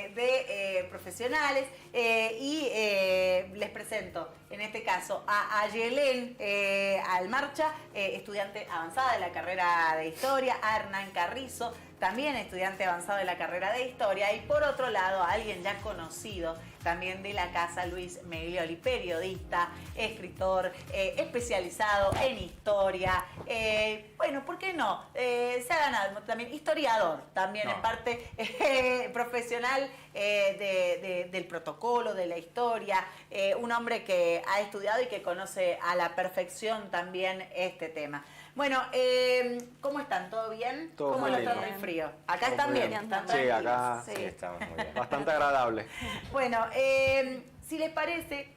de profesionales y les presento en este caso a Ayelén Almarcha, estudiante avanzada de la carrera de Historia, a Hernán Carrizo, también estudiante avanzado de la carrera de Historia, y por otro lado a alguien ya conocido también de la casa, Luis Meglioli, periodista, escritor, especializado en historia, bueno, ¿por qué no? Se ha ganado también historiador, también en parte profesional del protocolo, de la historia, un hombre que ha estudiado y que conoce a la perfección también este tema. Bueno, ¿cómo están? ¿Todo bien? Todo ¿Cómo muy lo lindo. están el frío? Acá Todo están muy bien. bien. ¿Están Sí, acá tranquilos? sí, estamos muy bien. bastante agradable. Bueno, si les parece,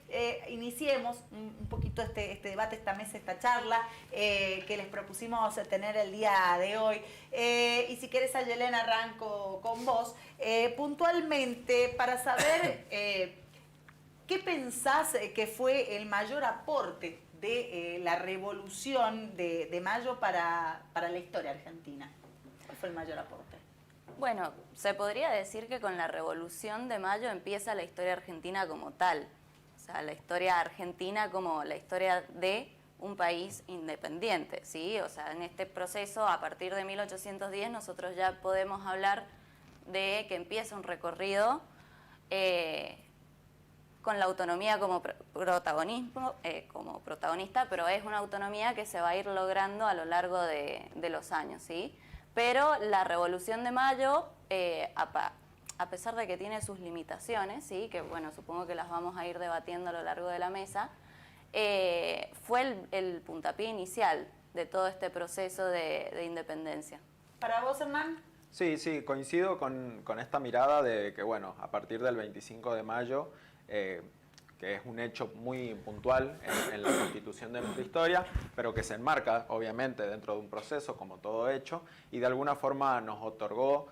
iniciemos un poquito este debate, esta mesa, esta charla que les propusimos tener el día de hoy. Y si querés, Ayelén, arranco con vos. Puntualmente, para saber qué pensás que fue el mayor aporte de la revolución de Mayo para la historia argentina. ¿Cuál fue el mayor aporte? Bueno, se podría decir que con la Revolución de Mayo empieza la historia argentina como tal. O sea, la historia argentina como la historia de un país independiente, ¿sí? O sea, en este proceso, a partir de 1810, nosotros ya podemos hablar de que empieza un recorrido con la autonomía como protagonista, pero es una autonomía que se va a ir logrando a lo largo de los años, ¿sí? Pero la Revolución de Mayo, a pesar de que tiene sus limitaciones, ¿sí? Que bueno, supongo que las vamos a ir debatiendo a lo largo de la mesa, fue el puntapié inicial de todo este proceso de independencia. ¿Para vos, Hernán? Sí, coincido con esta mirada de que, bueno, a partir del 25 de mayo, que es un hecho muy puntual en la constitución de nuestra historia, pero que se enmarca, obviamente, dentro de un proceso, como todo hecho, y de alguna forma nos otorgó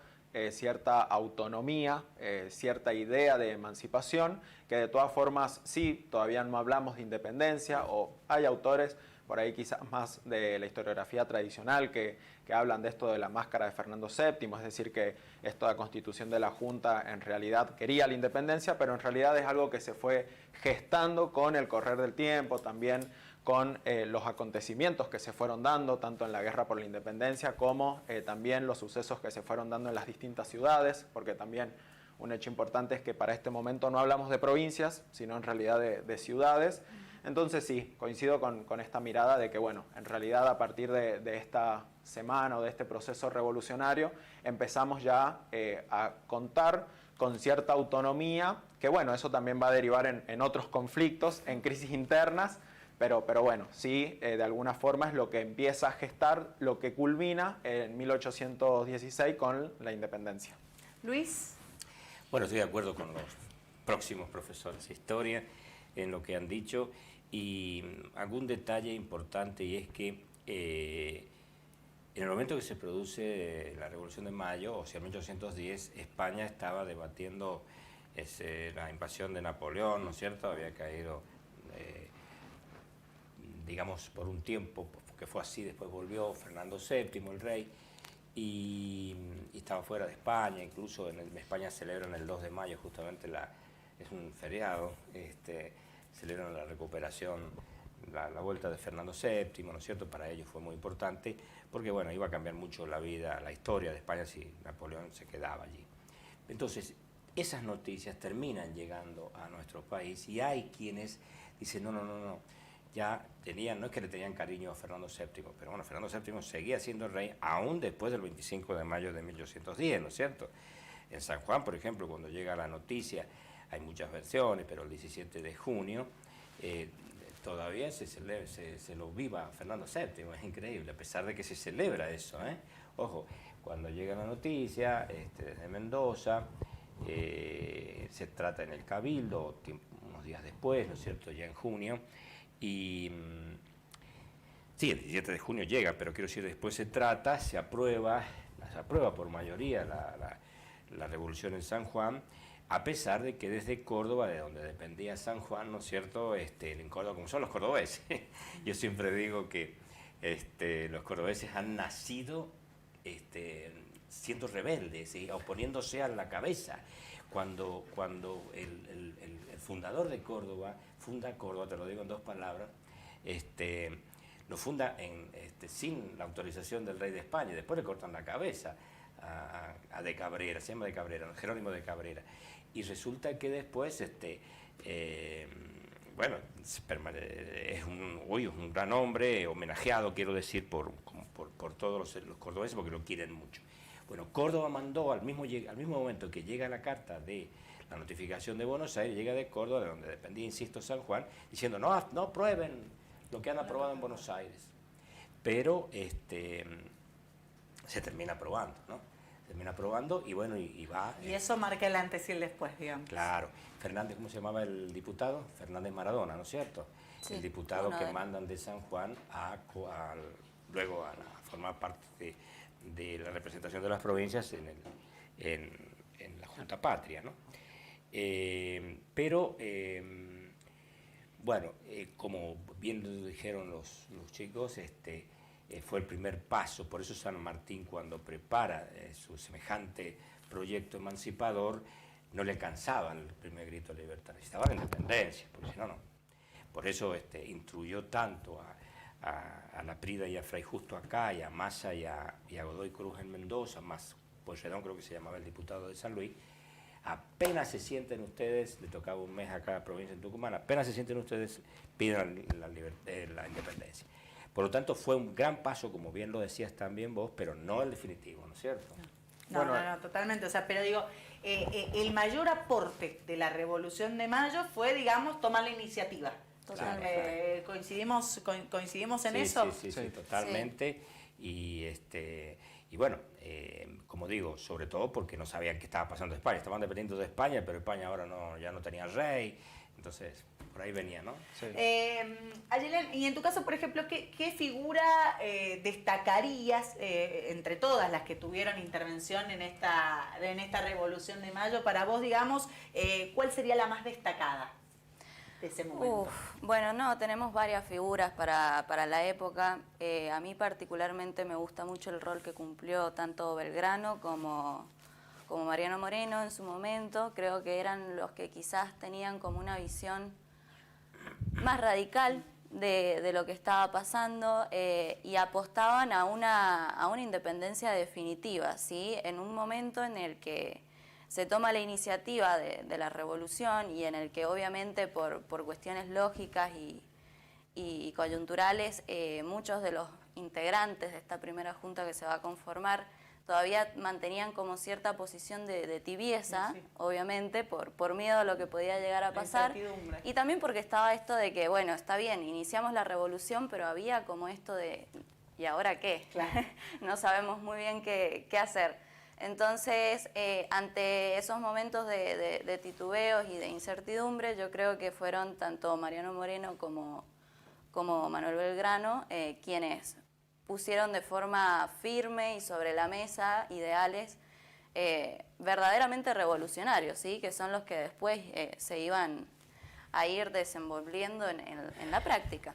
cierta autonomía, cierta idea de emancipación, que de todas formas, sí, todavía no hablamos de independencia, o hay autores por ahí quizás más de la historiografía tradicional que hablan de esto de la máscara de Fernando VII, es decir, que esta constitución de la Junta en realidad quería la independencia, pero en realidad es algo que se fue gestando con el correr del tiempo, también con los acontecimientos que se fueron dando, tanto en la guerra por la independencia como también los sucesos que se fueron dando en las distintas ciudades, porque también un hecho importante es que para este momento no hablamos de provincias, sino en realidad de ciudades. Entonces sí, coincido con esta mirada de que, bueno, en realidad a partir de esta semana o de este proceso revolucionario empezamos ya a contar con cierta autonomía, que bueno, eso también va a derivar en otros conflictos, en crisis internas, pero bueno, sí, de alguna forma es lo que empieza a gestar, lo que culmina en 1816 con la independencia. Luis. Bueno, estoy de acuerdo con los próximos profesores de historia en lo que han dicho, y algún detalle importante, y es que en el momento que se produce la Revolución de Mayo, o sea, en 1810, España estaba debatiendo la invasión de Napoleón, ¿no es cierto? Había caído, digamos, por un tiempo, porque fue así, después volvió Fernando VII, el rey, y estaba fuera de España. Incluso en España celebran el 2 de mayo, justamente es un feriado, celebran la recuperación, la vuelta de Fernando VII, ¿no es cierto? Para ellos fue muy importante, porque bueno, iba a cambiar mucho la vida, la historia de España si Napoleón se quedaba allí. Entonces, esas noticias terminan llegando a nuestro país, y hay quienes dicen, no, ya tenían, no es que le tenían cariño a Fernando VII, pero bueno, Fernando VII seguía siendo rey aún después del 25 de mayo de 1810, ¿no es cierto? En San Juan, por ejemplo, cuando llega la noticia, hay muchas versiones, pero el 17 de junio todavía se lo viva Fernando VII, es increíble, a pesar de que se celebra eso, ¿eh? Ojo, cuando llega la noticia desde Mendoza, se trata en el Cabildo, unos días después, ¿no es cierto?, ya en junio, y sí, el 17 de junio llega, pero quiero decir, después se aprueba por mayoría la revolución en San Juan, a pesar de que desde Córdoba, de donde dependía San Juan, ¿no es cierto?, en Córdoba, como son los cordobeses, yo siempre digo que los cordobeses han nacido siendo rebeldes y oponiéndose a la cabeza. cuando el fundador de Córdoba funda Córdoba, te lo digo en 2 palabras, lo funda sin la autorización del rey de España, y después le cortan la cabeza a De Cabrera, se llama De Cabrera, Jerónimo de Cabrera, y resulta que después, bueno, es un gran hombre, homenajeado, quiero decir, por todos los cordobeses, porque lo quieren mucho. Bueno, Córdoba mandó al mismo momento que llega la carta de la notificación de Buenos Aires, llega de Córdoba, de donde dependía, insisto, San Juan, diciendo, no prueben lo que han aprobado en Buenos Aires. Pero se termina aprobando, ¿no? Termina aprobando y bueno, y va... Y eso marca el antes y el después, digamos. Claro. Fernández, ¿cómo se llamaba el diputado? Fernández Maradona, ¿no es cierto? Sí, el diputado que mandan de San Juan luego a formar parte de la representación de las provincias en la Junta Patria, ¿no? Bueno, como bien lo dijeron los chicos, fue el primer paso. Por eso San Martín, cuando prepara su semejante proyecto emancipador, no le alcanzaba el primer grito de libertad, necesitaba la independencia, porque si no, no. Por eso instruyó tanto a Laprida y a Fray Justo acá, y a Massa y a Godoy Cruz en Mendoza, más Pueyrredón creo que se llamaba el diputado de San Luis. Apenas se sienten ustedes, le tocaba un mes a cada provincia en Tucumán, apenas se sienten ustedes, piden la independencia. Por lo tanto, fue un gran paso, como bien lo decías también vos, pero no el definitivo, ¿no es cierto? No, totalmente. O sea, pero digo, el mayor aporte de la Revolución de Mayo fue, digamos, tomar la iniciativa. Totalmente. ¿Coincidimos en eso? Sí, totalmente. Sí. Y bueno, como digo, sobre todo porque no sabían qué estaba pasando en España. Estaban dependiendo de España, pero España ahora ya no tenía rey. Entonces, por ahí venía, ¿no? Sí. Ayelen, y en tu caso, por ejemplo, ¿qué figura destacarías entre todas las que tuvieron intervención en esta Revolución de Mayo? Para vos, digamos, ¿cuál sería la más destacada de ese momento? Bueno, tenemos varias figuras para la época. A mí particularmente me gusta mucho el rol que cumplió tanto Belgrano como Mariano Moreno en su momento. Creo que eran los que quizás tenían como una visión más radical de lo que estaba pasando y apostaban a una independencia definitiva, ¿sí? En un momento en el que se toma la iniciativa de la revolución y en el que obviamente por cuestiones lógicas y coyunturales muchos de los integrantes de esta primera junta que se va a conformar todavía mantenían como cierta posición de tibieza, sí. Obviamente, por miedo a lo que podía llegar a pasar. Y también porque estaba esto de que, bueno, está bien, iniciamos la revolución, pero había como esto de, ¿y ahora qué? Claro. No sabemos muy bien qué hacer. Entonces, ante esos momentos de titubeos y de incertidumbre, yo creo que fueron tanto Mariano Moreno como Manuel Belgrano quienes pusieron de forma firme y sobre la mesa ideales verdaderamente revolucionarios, ¿sí? Que son los que después se iban a ir desenvolviendo en la práctica.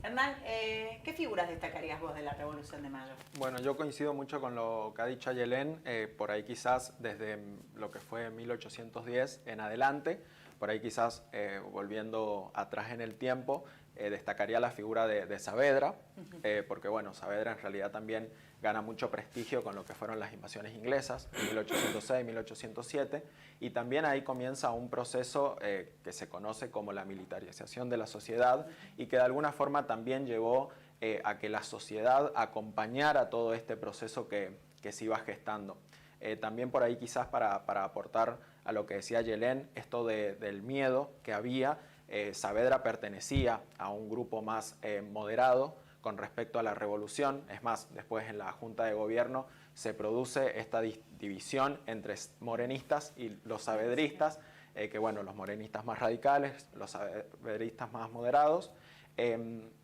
Hernán, ¿qué figuras destacarías vos de la Revolución de Mayo? Bueno, yo coincido mucho con lo que ha dicho Ayelen, por ahí quizás desde lo que fue 1810 en adelante, por ahí quizás volviendo atrás en el tiempo, destacaría la figura de Saavedra, porque bueno, Saavedra en realidad también gana mucho prestigio con lo que fueron las invasiones inglesas en 1806, 1807, y también ahí comienza un proceso que se conoce como la militarización de la sociedad y que de alguna forma también llevó a que la sociedad acompañara todo este proceso que se iba gestando. También por ahí quizás para aportar a lo que decía Ayelen, esto del miedo que había, Saavedra pertenecía a un grupo más moderado con respecto a la revolución. Es más, después en la Junta de Gobierno se produce esta división entre morenistas y los saavedristas, que bueno, los morenistas más radicales, los saavedristas más moderados,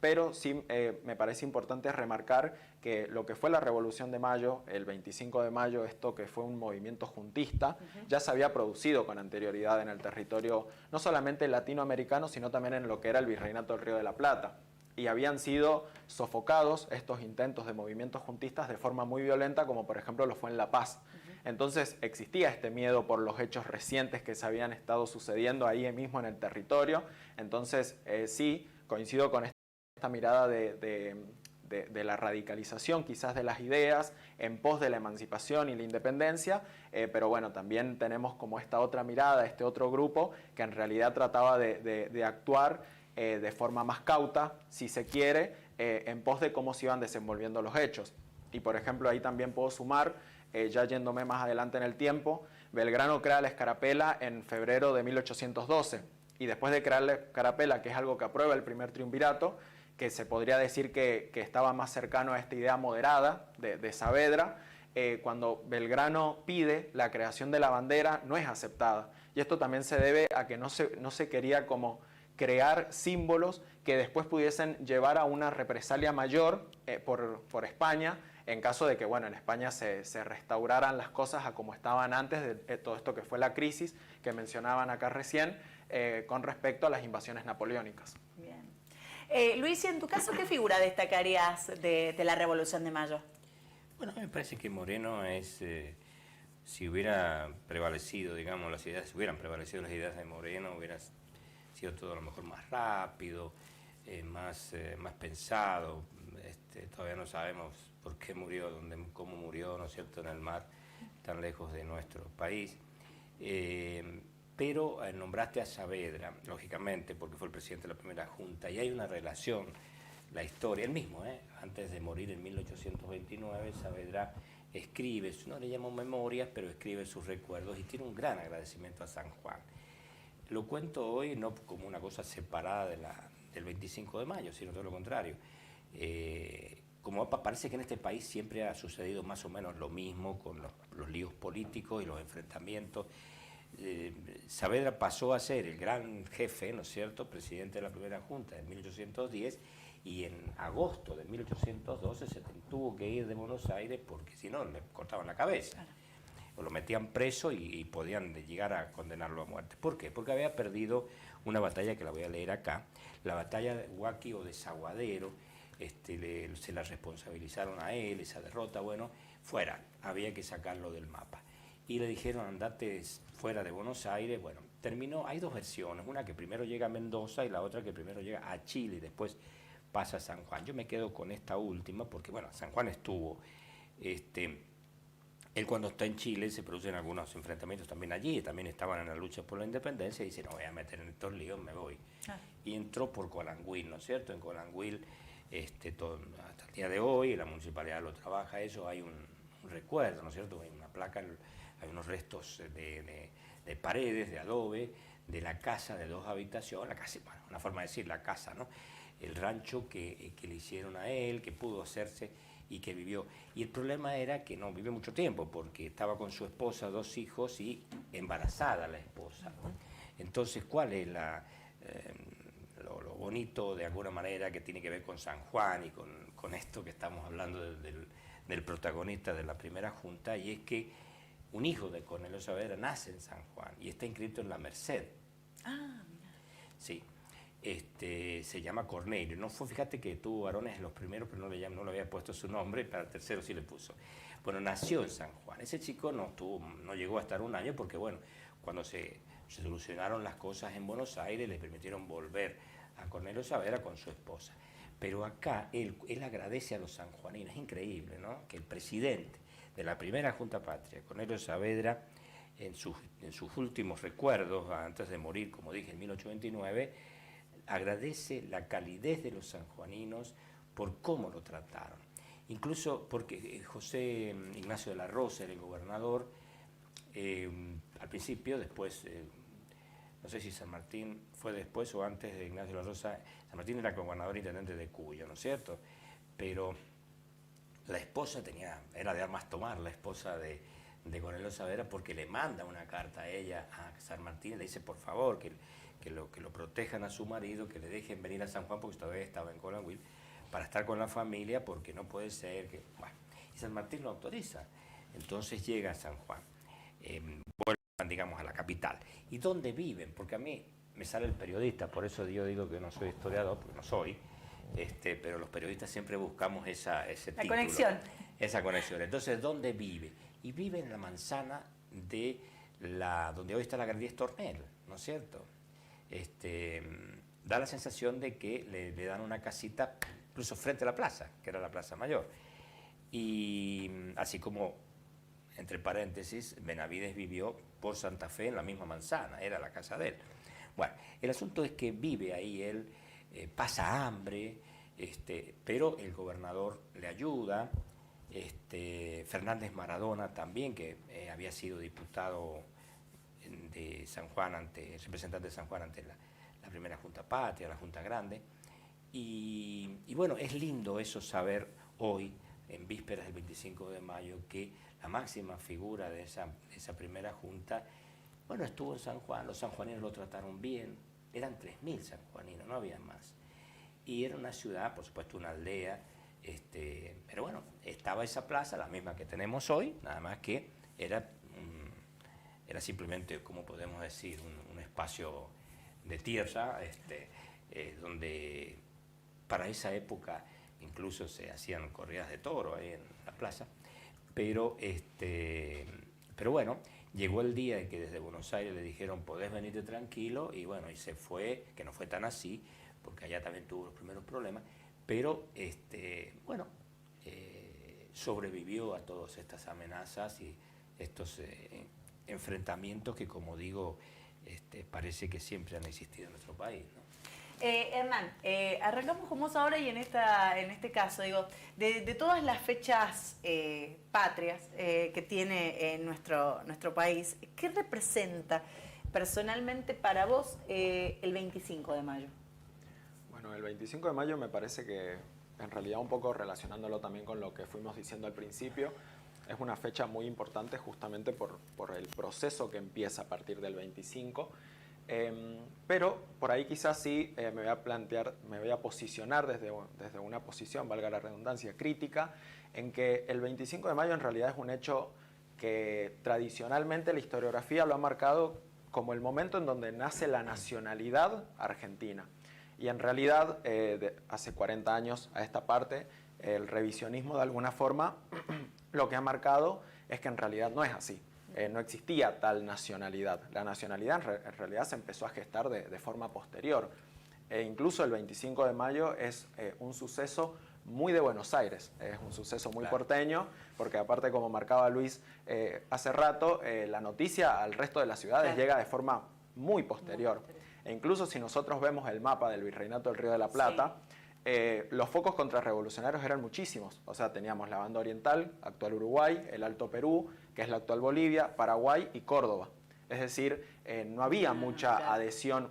pero sí me parece importante remarcar que lo que fue la Revolución de Mayo, el 25 de mayo, esto que fue un movimiento juntista, ya se había producido con anterioridad en el territorio no solamente latinoamericano, sino también en lo que era el Virreinato del Río de la Plata. Y habían sido sofocados estos intentos de movimientos juntistas de forma muy violenta, como por ejemplo lo fue en La Paz. Entonces existía este miedo por los hechos recientes que se habían estado sucediendo ahí mismo en el territorio. Entonces sí, coincido con esta mirada de la radicalización quizás de las ideas en pos de la emancipación y la independencia, pero bueno, también tenemos como esta otra mirada, este otro grupo que en realidad trataba de actuar de forma más cauta, si se quiere, en pos de cómo se iban desenvolviendo los hechos. Y por ejemplo ahí también puedo sumar, ya yéndome más adelante en el tiempo, Belgrano crea la Escarapela en febrero de 1812, y después de crear la Escarapela, que es algo que aprueba el primer triunvirato, que se podría decir que estaba más cercano a esta idea moderada de Saavedra, cuando Belgrano pide la creación de la bandera, no es aceptada. Y esto también se debe a que no se quería como crear símbolos que después pudiesen llevar a una represalia mayor por España, en caso de que, bueno, en España se restauraran las cosas a como estaban antes de todo esto que fue la crisis que mencionaban acá recién, con respecto a las invasiones napoleónicas. Bien. Luis, ¿y en tu caso qué figura destacarías de la Revolución de Mayo? Bueno, a mí me parece que Moreno es, si hubiera prevalecido, digamos, las ideas, si hubieran prevalecido las ideas de Moreno, hubiera sido todo a lo mejor más rápido, más pensado. Todavía no sabemos por qué murió, cómo murió, ¿no es cierto?, en el mar, tan lejos de nuestro país. Pero nombraste a Saavedra, lógicamente, porque fue el presidente de la primera junta, y hay una relación, la historia, él mismo, antes de morir en 1829, Saavedra escribe, no le llamo memorias, pero escribe sus recuerdos y tiene un gran agradecimiento a San Juan. Lo cuento hoy no como una cosa separada del 25 de mayo, sino todo lo contrario. Como parece que en este país siempre ha sucedido más o menos lo mismo con los líos políticos y los enfrentamientos. Saavedra pasó a ser el gran jefe, ¿no es cierto?, presidente de la primera junta en 1810, y en agosto de 1812 se tuvo que ir de Buenos Aires porque si no le cortaban la cabeza. O lo metían preso y podían llegar a condenarlo a muerte. ¿Por qué? Porque había perdido una batalla que la voy a leer acá, la batalla de Huaqui o de Saguadero. Se la responsabilizaron a él, esa derrota, bueno, fuera, había que sacarlo del mapa. Y le dijeron, andate fuera de Buenos Aires. Bueno, terminó, hay dos versiones, una que primero llega a Mendoza y la otra que primero llega a Chile y después pasa a San Juan. Yo me quedo con esta última porque, bueno, San Juan estuvo, él cuando está en Chile se producen algunos enfrentamientos también allí, también estaban en la lucha por la independencia y dice, no voy a meter en estos líos, me voy. Y entró por Colanguil, ¿no es cierto? En Colanguil, hasta el día de hoy, la municipalidad lo trabaja eso, hay un recuerdo, ¿no es cierto? Hay una placa, hay unos restos de paredes, de adobe, de la casa de 2 habitaciones, la casa, bueno, una forma de decir la casa, ¿no? El rancho que le hicieron a él, que pudo hacerse y que vivió. Y el problema era que no vivió mucho tiempo, porque estaba con su esposa, 2 hijos y embarazada la esposa. Entonces, ¿cuál es lo bonito, de alguna manera, que tiene que ver con San Juan y con esto que estamos hablando del protagonista de la primera junta? Y es que un hijo de Cornelio Saavedra nace en San Juan y está inscrito en la Merced. Ah, mira. Sí. Se llama Cornelio. No fue, fíjate que tuvo varones los primeros, pero no le había puesto su nombre, para el tercero sí le puso. Bueno, nació en San Juan. Ese chico no llegó a estar un año porque, bueno, cuando se solucionaron las cosas en Buenos Aires, le permitieron volver a Cornelio Saavedra con su esposa. Pero acá él agradece a los sanjuaninos. Es increíble, ¿no?, que el presidente de la primera Junta Patria, Cornelio Saavedra, en sus últimos recuerdos, antes de morir, como dije, en 1829, agradece la calidez de los sanjuaninos por cómo lo trataron. Incluso porque José Ignacio de la Rosa era el gobernador al principio, después, no sé si San Martín fue después o antes de Ignacio de la Rosa. San Martín era gobernador intendente de Cuyo, ¿no es cierto? Pero la esposa era de armas tomar, la esposa de Cornelio Saavedra, porque le manda una carta a ella, a San Martín, y le dice, por favor, que lo protejan a su marido, que le dejen venir a San Juan, porque todavía estaba en Colanguil, para estar con la familia, porque no puede ser que... Bueno, y San Martín lo autoriza. Entonces llega a San Juan, vuelven, digamos, a la capital. ¿Y dónde viven? Porque a mí me sale el periodista, por eso yo digo que no soy historiador, porque no soy, pero los periodistas siempre buscamos ese título. La conexión. Esa conexión. Entonces, ¿dónde vive? y vive en la manzana de donde hoy está la Galería Estornel, ¿no es cierto? Da la sensación de que le dan una casita incluso frente a la plaza, que era la Plaza Mayor. Y así como, entre paréntesis, Benavides vivió por Santa Fe en la misma manzana, era la casa de él. Bueno, el asunto es que vive ahí él, pasa hambre, pero el gobernador le ayuda, Fernández Maradona también, que había sido diputado de San Juan, representante de San Juan ante la primera Junta Patria, la Junta Grande, y bueno, es lindo eso saber hoy, en vísperas del 25 de mayo, que la máxima figura de esa primera junta, bueno, estuvo en San Juan, los sanjuaninos lo trataron bien, eran 3.000 sanjuaninos, no había más. Y era una ciudad, por supuesto una aldea, pero bueno, estaba esa plaza, la misma que tenemos hoy, nada más que era simplemente, como podemos decir, un espacio de tierra, donde para esa época incluso se hacían corridas de toro ahí en la plaza, pero bueno, llegó el día en que desde Buenos Aires le dijeron podés venirte tranquilo, y bueno, y se fue, que no fue tan así, porque allá también tuvo los primeros problemas, pero bueno, sobrevivió a todas estas amenazas y estos enfrentamientos que, como digo, parece que siempre han existido en nuestro país, ¿no? Hernán, arrancamos con vos ahora y en este caso, digo, de todas las fechas patrias que tiene nuestro país, ¿qué representa personalmente para vos el 25 de mayo? Bueno, el 25 de mayo me parece que, en realidad, un poco relacionándolo también con lo que fuimos diciendo al principio, es una fecha muy importante justamente por el proceso que empieza a partir del 25. Pero por ahí quizás sí me voy a posicionar desde una posición, valga la redundancia, crítica, en que el 25 de mayo en realidad es un hecho que tradicionalmente la historiografía lo ha marcado como el momento en donde nace la nacionalidad argentina. Y en realidad, hace 40 años a esta parte, el revisionismo de alguna forma lo que ha marcado es que en realidad no es así. No existía tal nacionalidad. La nacionalidad en realidad se empezó a gestar de forma posterior. Incluso el 25 de mayo es un suceso muy de Buenos Aires, es un suceso muy porteño, porque aparte, como marcaba Luis hace rato, la noticia al resto de las ciudades llega de forma muy posterior. E incluso si nosotros vemos el mapa del Virreinato del Río de la Plata, los focos contrarrevolucionarios eran muchísimos. O sea, teníamos la banda oriental, actual Uruguay, el Alto Perú, que es la actual Bolivia, Paraguay y Córdoba. Es decir, no había mucha adhesión,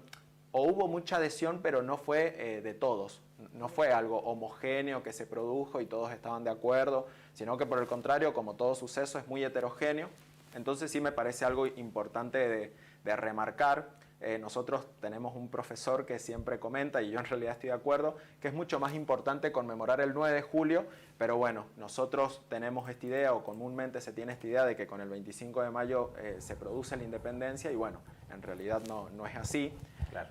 o hubo mucha adhesión, pero no fue de todos. No fue algo homogéneo que se produjo y todos estaban de acuerdo, sino que por el contrario, como todo suceso, es muy heterogéneo. Entonces sí me parece algo importante de remarcar. Nosotros tenemos un profesor que siempre comenta, y yo en realidad estoy de acuerdo, que es mucho más importante conmemorar el 9 de julio, pero bueno, nosotros tenemos esta idea, o comúnmente se tiene esta idea de que con el 25 de mayo se produce la independencia, y bueno, en realidad no es así. Claro.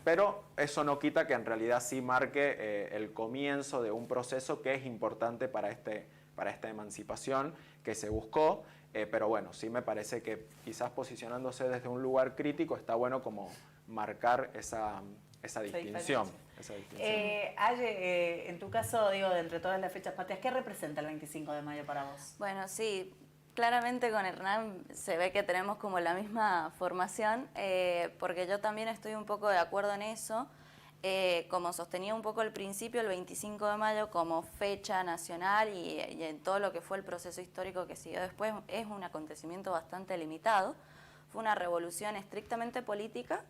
Pero eso no quita que en realidad sí marque el comienzo de un proceso que es importante para esta emancipación que se buscó. Pero bueno, sí me parece que quizás posicionándose desde un lugar crítico está bueno como marcar esa distinción. Aye, en tu caso, digo, de entre todas las fechas patrias, ¿qué representa el 25 de mayo para vos? Bueno, sí, claramente con Hernán se ve que tenemos como la misma formación, porque yo también estoy un poco de acuerdo en eso. Como sostenía un poco al principio, el 25 de mayo como fecha nacional y en todo lo que fue el proceso histórico que siguió después, es un acontecimiento bastante limitado. Fue una revolución estrictamente política,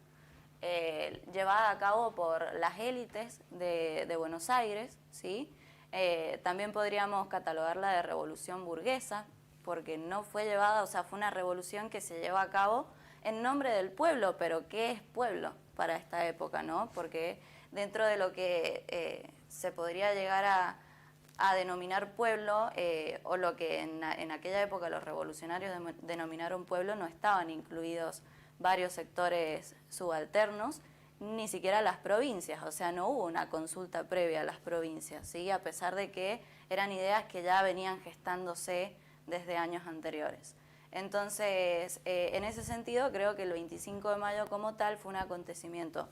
llevada a cabo por las élites de Buenos Aires, ¿sí? También podríamos catalogarla de revolución burguesa, porque no fue llevada, o sea, fue una revolución que se llevó a cabo en nombre del pueblo, pero ¿qué es pueblo para esta época, no? Porque dentro de lo que se podría llegar a denominar pueblo, o lo que en aquella época los revolucionarios denominaron pueblo, no estaban incluidos varios sectores subalternos, ni siquiera las provincias, o sea, no hubo una consulta previa a las provincias, ¿sí? A pesar de que eran ideas que ya venían gestándose desde años anteriores. Entonces, en ese sentido, creo que el 25 de mayo como tal fue un acontecimiento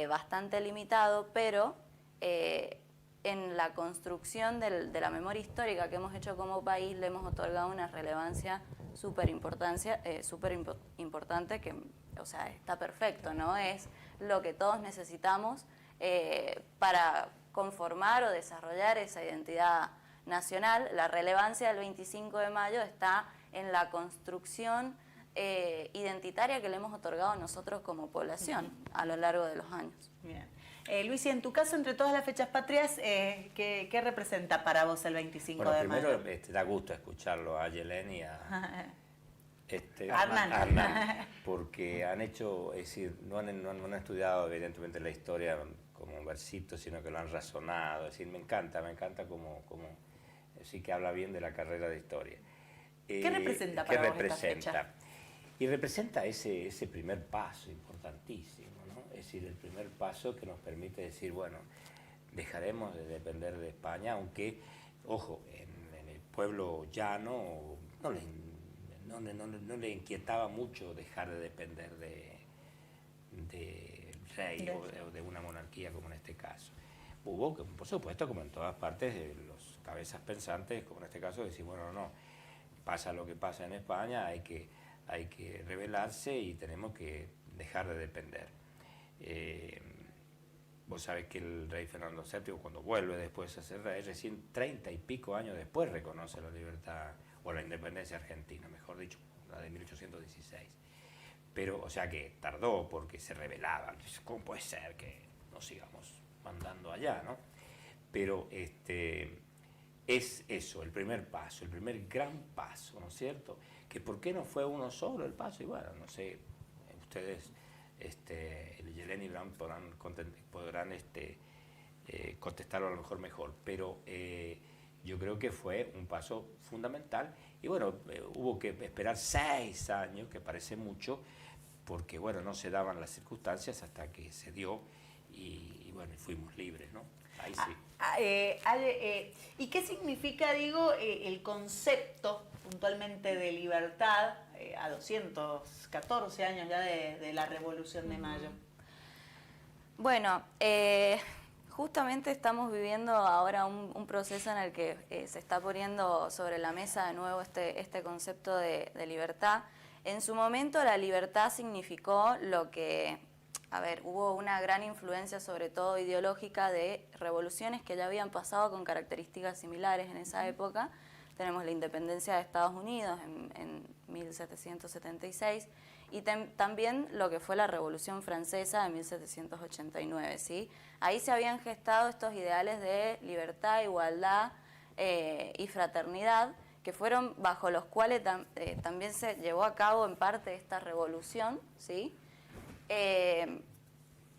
bastante limitado, pero en la construcción de la memoria histórica que hemos hecho como país le hemos otorgado una relevancia súper importante que, o sea, está perfecto, ¿no? Es lo que todos necesitamos para conformar o desarrollar esa identidad nacional. La relevancia del 25 de mayo está en la construcción identitaria que le hemos otorgado nosotros como población a lo largo de los años. Bien. Luis, y en tu caso, entre todas las fechas patrias, ¿qué representa para vos el 25 de mayo? Primero da gusto escucharlo a Yelén y a Hernán, porque han hecho, es decir, no han estudiado evidentemente la historia como un versito, sino que lo han razonado. Es decir, me encanta como sí que habla bien de la carrera de historia. ¿Qué representa para vos esta fecha? Y representa ese primer paso importantísimo, ¿no? Es decir, el primer paso que nos permite decir, bueno, dejaremos de depender de España, aunque, ojo, en el pueblo llano no le inquietaba mucho dejar de depender de rey o de una monarquía como en este caso. Hubo, por supuesto, como en todas partes, los cabezas pensantes, como en este caso, decir, bueno, no, pasa lo que pasa en España, hay que rebelarse y tenemos que dejar de depender. Vos sabés que el rey Fernando VII, cuando vuelve después a ser rey, recién 30 y pico años después reconoce la libertad, o la independencia argentina, mejor dicho, la de 1816. Pero, o sea que tardó porque se rebelaban. ¿Cómo puede ser que nos sigamos mandando allá, no? Pero es eso, el primer paso, el primer gran paso, ¿no es cierto? Que ¿por qué no fue uno solo el paso? Y bueno, no sé, ustedes, Yelén y Bram podrán contestarlo a lo mejor, pero yo creo que fue un paso fundamental. Y bueno, hubo que esperar 6 años, que parece mucho, porque bueno, no se daban las circunstancias hasta que se dio y bueno, fuimos libres, ¿no? Ahí sí. ¿Y qué significa, digo, el concepto puntualmente de libertad a 214 años ya de la Revolución de Mayo? Bueno, justamente estamos viviendo ahora un proceso en el que se está poniendo sobre la mesa de nuevo este concepto de libertad. En su momento la libertad significó lo que... A ver, hubo una gran influencia, sobre todo ideológica, de revoluciones que ya habían pasado con características similares en esa época. Tenemos la independencia de Estados Unidos en 1776 y también lo que fue la Revolución Francesa de 1789, ¿sí? Ahí se habían gestado estos ideales de libertad, igualdad y fraternidad, que fueron bajo los cuales también se llevó a cabo en parte esta revolución, ¿sí?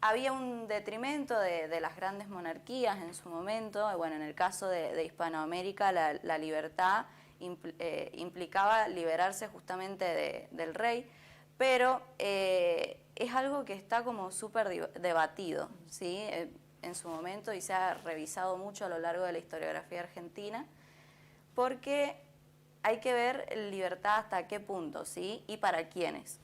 Había un detrimento de las grandes monarquías en su momento. Bueno, en el caso de Hispanoamérica la libertad implicaba liberarse justamente del rey, pero es algo que está como súper debatido, ¿sí? En su momento, y se ha revisado mucho a lo largo de la historiografía argentina, porque hay que ver libertad hasta qué punto, ¿sí? Y para quiénes.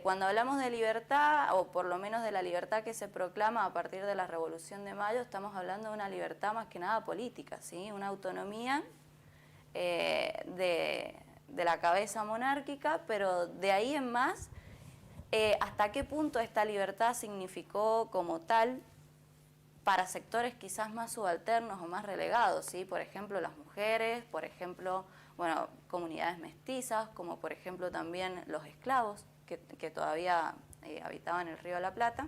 Cuando hablamos de libertad, o por lo menos de la libertad que se proclama a partir de la Revolución de Mayo, estamos hablando de una libertad más que nada política, ¿sí? Una autonomía de la cabeza monárquica, pero de ahí en más, hasta qué punto esta libertad significó como tal para sectores quizás más subalternos o más relegados, ¿sí? Por ejemplo, las mujeres, por ejemplo, bueno, comunidades mestizas, como por ejemplo también los esclavos, que todavía habitaban el Río de la Plata.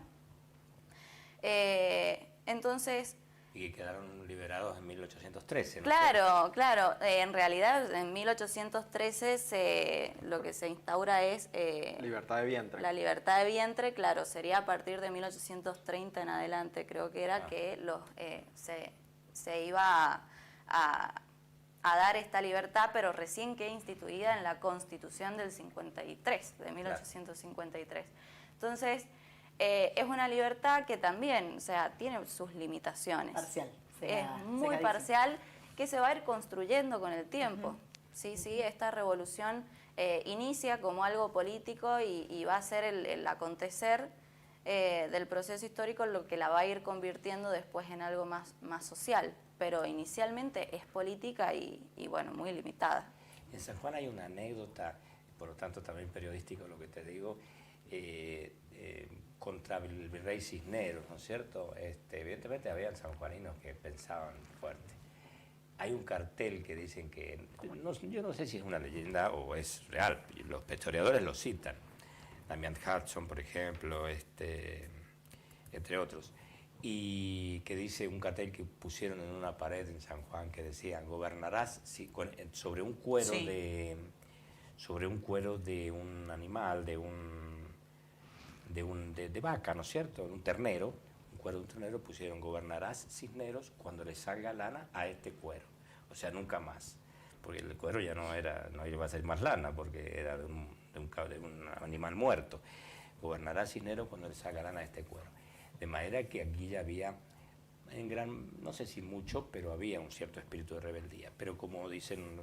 Entonces... Y que quedaron liberados en 1813, ¿no? Claro, claro. En realidad, en 1813 lo que se instaura es... libertad de vientre. La libertad de vientre, claro, sería a partir de 1830 en adelante, creo que era que se iba a dar esta libertad, pero recién que instituida en la Constitución del 53, de 1853. Entonces, es una libertad que también, o sea, tiene sus limitaciones. Parcial. Es muy parcial, que se va a ir construyendo con el tiempo. Sí, sí, esta revolución inicia como algo político y va a ser el acontecer del proceso histórico lo que la va a ir convirtiendo después en algo más social, pero inicialmente es política y bueno, muy limitada. En San Juan hay una anécdota, por lo tanto también periodístico lo que te digo, contra el virrey Cisneros, ¿no es cierto? Evidentemente habían sanjuaninos que pensaban fuerte. Hay un cartel que dicen que, yo no sé si es una leyenda o es real, los historiadores lo citan, Damian Hudson, por ejemplo, entre otros, y que dice un cartel que pusieron en una pared en San Juan que decía, gobernarás sobre un cuero Sí. sobre un cuero de un animal, de vaca, ¿no es cierto? Un ternero, un cuero de un ternero, pusieron, gobernarás, Cisneros, cuando le salga lana a este cuero. O sea, nunca más. Porque el cuero ya no iba a ser más lana, porque era de un animal muerto. Gobernará Cisneros cuando le salga lana a este cuero. De manera que aquí ya había, no sé si mucho, pero había un cierto espíritu de rebeldía. Pero como dicen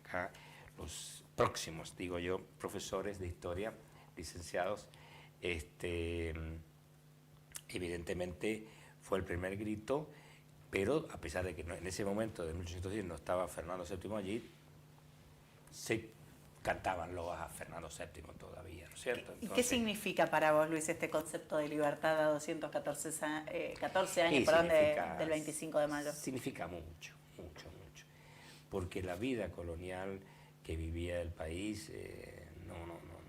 acá los próximos, digo yo, profesores de historia, licenciados, evidentemente fue el primer grito, pero a pesar de que en ese momento de 1810 no estaba Fernando VII allí, se cantaban loas a Fernando VII todavía, ¿no es cierto? ¿Y qué significa para vos, Luis, este concepto de libertad a 214 años del 25 de mayo? Significa mucho, mucho, mucho. Porque la vida colonial que vivía el país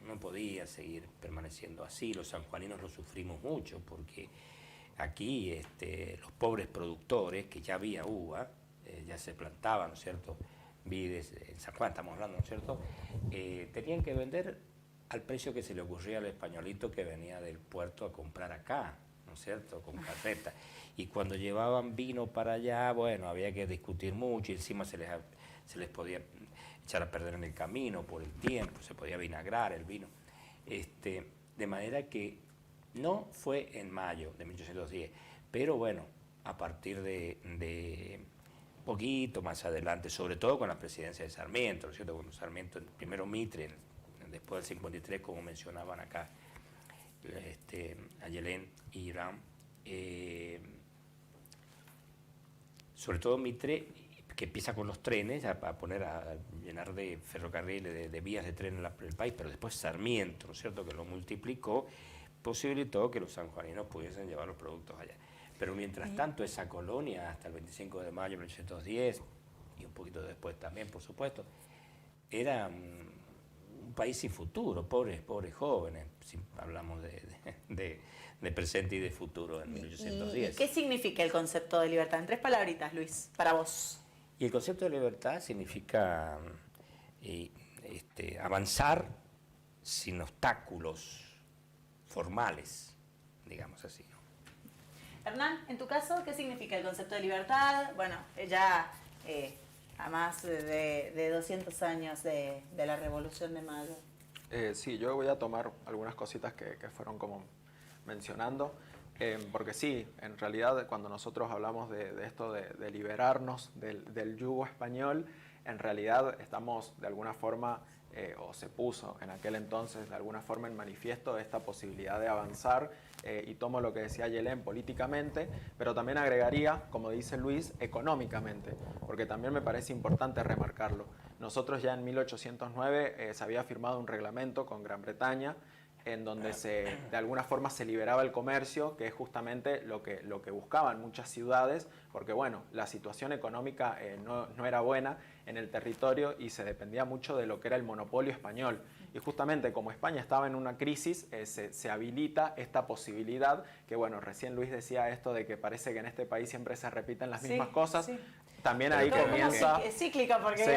no podía seguir permaneciendo así. Los sanjuaninos lo sufrimos mucho porque aquí los pobres productores, que ya había uva, ya se plantaban, ¿no es cierto?, vides, en San Juan estamos hablando, ¿no es cierto?, tenían que vender al precio que se le ocurría al españolito que venía del puerto a comprar acá, ¿no es cierto?, con carreta. Y cuando llevaban vino para allá, bueno, había que discutir mucho y encima se les podía echar a perder en el camino por el tiempo, se podía vinagrar el vino. De manera que no fue en mayo de 1810, pero bueno, a partir de poquito más adelante, sobre todo con la presidencia de Sarmiento, ¿no es cierto? Cuando Sarmiento, primero Mitre, después del 53, como mencionaban acá, Ayelén y Irán, sobre todo Mitre, que empieza con los trenes, a llenar de ferrocarriles, de vías de tren en el país, pero después Sarmiento, ¿no es cierto?, que lo multiplicó, posibilitó que los sanjuaninos pudiesen llevar los productos allá. Pero mientras tanto, esa colonia, hasta el 25 de mayo de 1810, y un poquito después también, por supuesto, era un país sin futuro, pobres jóvenes, si hablamos de presente y de futuro en 1810. ¿Y qué significa el concepto de libertad? En 3 palabritas, Luis, para vos. Y el concepto de libertad significa avanzar sin obstáculos formales, digamos así, ¿no? Hernán, en tu caso, ¿qué significa el concepto de libertad? Bueno, ya a más de 200 años de la Revolución de Mayo. Sí, yo voy a tomar algunas cositas que fueron como mencionando, porque sí, en realidad cuando nosotros hablamos de esto de liberarnos del yugo español, en realidad estamos de alguna forma, o se puso en aquel entonces de alguna forma en manifiesto esta posibilidad de avanzar, y tomo lo que decía Ayelén políticamente, pero también agregaría, como dice Luis, económicamente, porque también me parece importante remarcarlo. Nosotros ya en 1809 se había firmado un reglamento con Gran Bretaña en donde de alguna forma se liberaba el comercio, que es justamente lo que buscaban muchas ciudades, porque bueno, la situación económica no era buena en el territorio y se dependía mucho de lo que era el monopolio español. Y justamente como España estaba en una crisis, se habilita esta posibilidad, que bueno, recién Luis decía esto de que parece que en este país siempre se repiten las mismas cosas. Sí. También ahí comienza... Es cíclica porque... Sí.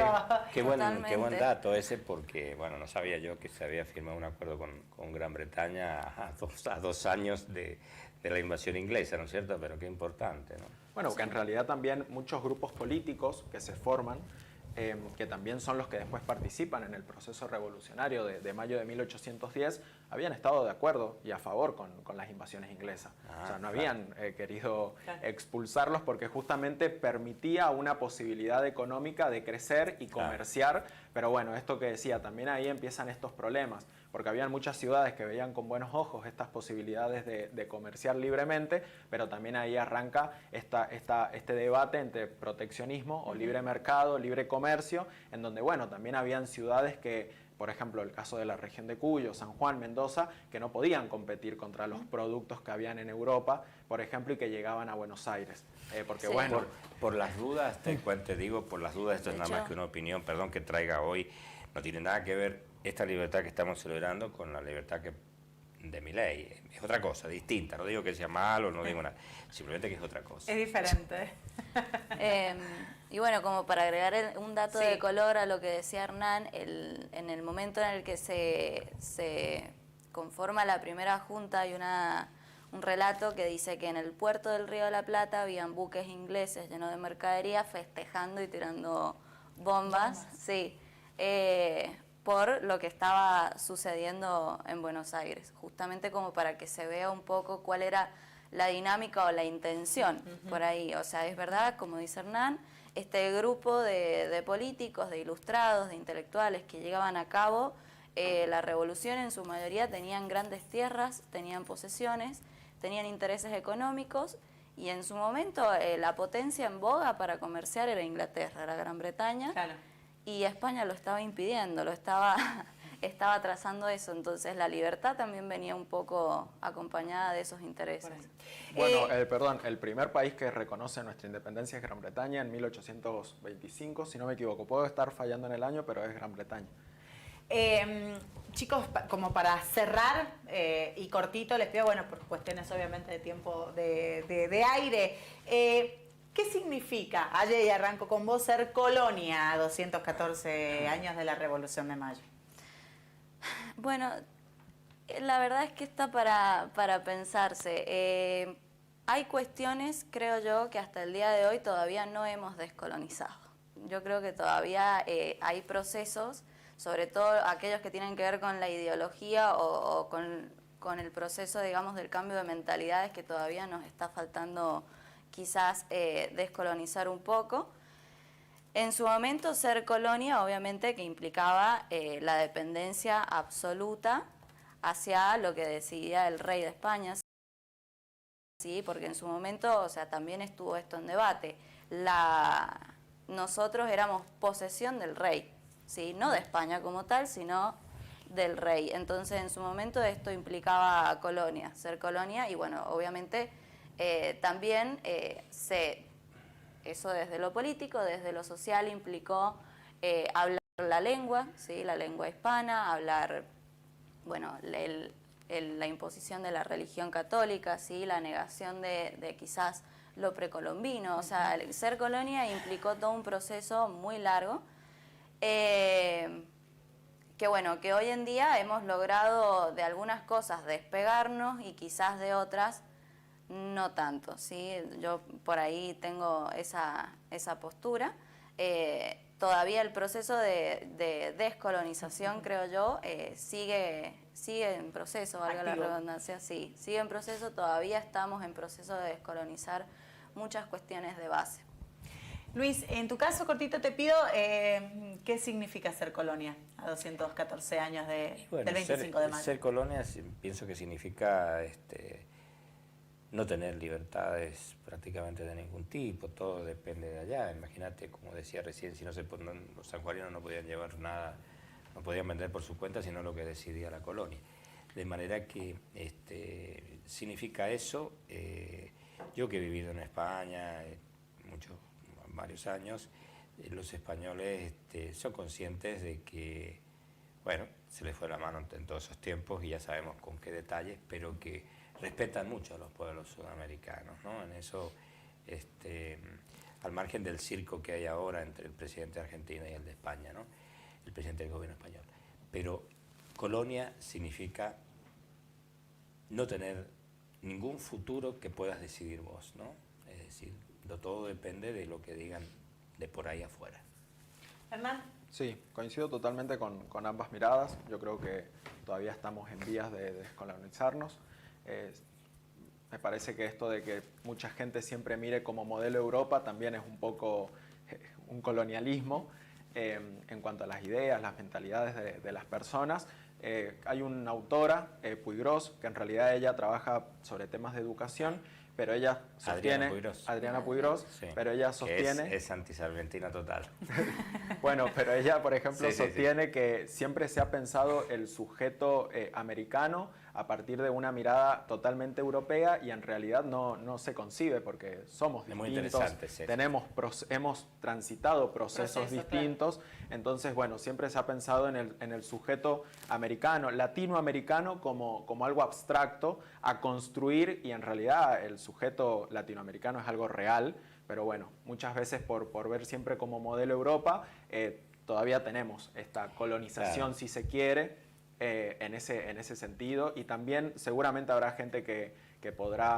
Qué buen dato ese, porque bueno, no sabía yo que se había firmado un acuerdo con Gran Bretaña a 2 años de la invasión inglesa, ¿no es cierto? Pero qué importante, ¿no? Bueno, que en realidad también muchos grupos políticos que se forman que también son los que después participan en el proceso revolucionario de mayo de 1810, habían estado de acuerdo y a favor con las invasiones inglesas. O sea, no habían querido expulsarlos porque justamente permitía una posibilidad económica de crecer y comerciar. Pero bueno, esto que decía, también ahí empiezan estos problemas, porque habían muchas ciudades que veían con buenos ojos estas posibilidades de comerciar libremente, pero también ahí arranca este debate entre proteccionismo o libre mercado, libre comercio, en donde, bueno, también habían ciudades que, por ejemplo, el caso de la región de Cuyo, San Juan, Mendoza, que no podían competir contra los productos que habían en Europa, por ejemplo, y que llegaban a Buenos Aires. Porque, bueno... Por las dudas, te digo, por las dudas, esto es nada más que una opinión, perdón que traiga hoy, no tiene nada que ver esta libertad que estamos celebrando con la libertad de Milei. Es otra cosa, distinta. No digo que sea malo, no digo nada, simplemente que es otra cosa. Es diferente. Y bueno, como para agregar un dato de color a lo que decía Hernán, en el momento en el que se conforma la primera junta hay un relato que dice que en el puerto del Río de la Plata habían buques ingleses llenos de mercadería festejando y tirando bombas. Sí, por lo que estaba sucediendo en Buenos Aires, justamente como para que se vea un poco cuál era la dinámica o la intención por ahí. O sea, es verdad, como dice Hernán, este grupo de políticos, de ilustrados, de intelectuales que llegaban a cabo la revolución, en su mayoría tenían grandes tierras, tenían posesiones, tenían intereses económicos, y en su momento la potencia en boga para comerciar era Inglaterra, era Gran Bretaña. Claro. Y España lo estaba impidiendo, estaba trazando eso. Entonces la libertad también venía un poco acompañada de esos intereses. Bueno, perdón, el primer país que reconoce nuestra independencia es Gran Bretaña en 1825, si no me equivoco. Puedo estar fallando en el año, pero es Gran Bretaña. Chicos, como para cerrar y cortito, les pido, bueno, por cuestiones obviamente de tiempo de aire, ¿qué significa, Aye, y arranco con vos, ser colonia a 214 años de la Revolución de Mayo? Bueno, la verdad es que está para pensarse. Hay cuestiones, creo yo, que hasta el día de hoy todavía no hemos descolonizado. Yo creo que todavía hay procesos, sobre todo aquellos que tienen que ver con la ideología o con el proceso, digamos, del cambio de mentalidades, que todavía nos está faltando quizás descolonizar un poco. En su momento, ser colonia obviamente que implicaba la dependencia absoluta hacia lo que decidía el rey de España, ¿sí? Porque en su momento, o sea, también estuvo esto en debate. Nosotros éramos posesión del rey, ¿sí? No de España como tal, sino del rey. Entonces, en su momento esto implicaba colonia, ser colonia, y bueno, obviamente también eso desde lo político, desde lo social implicó hablar la lengua, ¿sí? La lengua hispana, hablar, bueno, la imposición de la religión católica, ¿sí? La negación de quizás lo precolombino. O sea, el ser colonia implicó todo un proceso muy largo, que bueno, que hoy en día hemos logrado de algunas cosas despegarnos y quizás de otras no tanto, ¿sí? Yo por ahí tengo esa postura. Todavía el proceso de descolonización, creo yo, sigue en proceso, valga la redundancia, sí, sigue en proceso, todavía estamos en proceso de descolonizar muchas cuestiones de base. Luis, en tu caso, cortito, te pido, ¿qué significa ser colonia a 214 años del 25 de mayo? Ser colonia pienso que significa no tener libertades prácticamente de ningún tipo, todo depende de allá. Imagínate, como decía recién, si los sanjuaninos no podían llevar nada, no podían vender por su cuenta, sino lo que decidía la colonia. De manera que significa eso. Yo que he vivido en España varios años, los españoles son conscientes de que, bueno, se les fue la mano en todos esos tiempos y ya sabemos con qué detalles, pero que respetan mucho a los pueblos sudamericanos, ¿no? En eso, al margen del circo que hay ahora entre el presidente de Argentina y el de España, ¿no? El presidente del gobierno español. Pero colonia significa no tener ningún futuro que puedas decidir vos, ¿no? Es decir, todo depende de lo que digan de por ahí afuera. Hernán. Sí, coincido totalmente con ambas miradas. Yo creo que todavía estamos en vías de descolonizarnos. Me parece que esto de que mucha gente siempre mire como modelo Europa también es un poco un colonialismo en cuanto a las ideas, las mentalidades de las personas. Hay una autora, Puiggrós, que en realidad ella trabaja sobre temas de educación, pero ella sostiene... Adriana Puiggrós, sí, pero ella sostiene... Es antisalventina total. Bueno, pero ella, por ejemplo, Sí, sí, sostiene que siempre se ha pensado el sujeto americano a partir de una mirada totalmente europea y en realidad no se concibe porque somos Es muy distintos, interesante, sí. hemos transitado procesos distintos, entonces, bueno, siempre se ha pensado en el sujeto americano, latinoamericano como algo abstracto a construir y en realidad el sujeto latinoamericano es algo real, pero bueno, muchas veces por ver siempre como modelo Europa, todavía tenemos esta colonización, Claro. si se quiere, en ese sentido, y también seguramente habrá gente que podrá